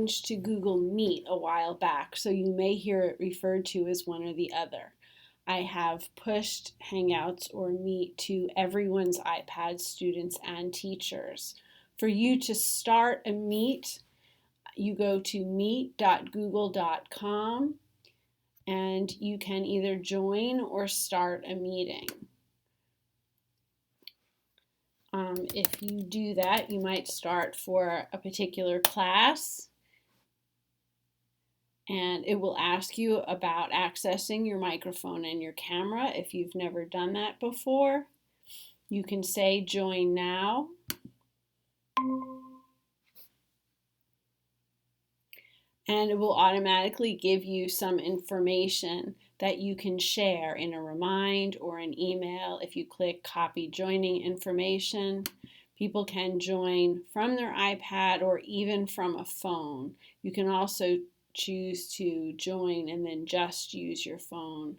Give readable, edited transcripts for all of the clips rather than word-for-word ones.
to Google Meet a while back, so you may hear it referred to as one or the other. I have pushed Hangouts or Meet to everyone's iPad, students and teachers. For you to start a Meet, you go to meet.google.com and you can either join or start a meeting. If you do that, you might start for a particular class, and it will ask you about accessing your microphone and your camera if you've never done that before. You can say join now. And it will automatically give you some information that you can share in a remind or an email. If you click copy joining information, people can join from their iPad or even from a phone. You can also choose to join and then just use your phone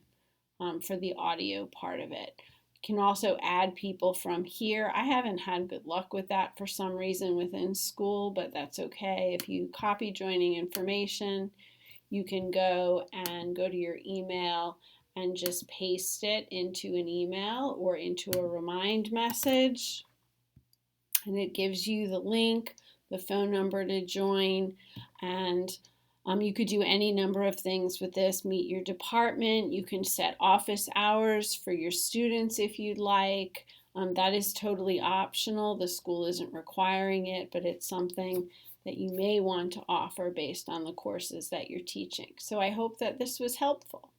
for the audio part of it. You can also add people from here. I haven't had good luck with that for some reason within school, but that's okay. If you copy joining information, you can go to your email and just paste it into an email or into a remind message. And it gives you the link, the phone number to join, and you could do any number of things with this. Meet your department. You can set office hours for your students if you'd like. That is totally optional. The school isn't requiring it, but it's something that you may want to offer based on the courses that you're teaching. So I hope that this was helpful.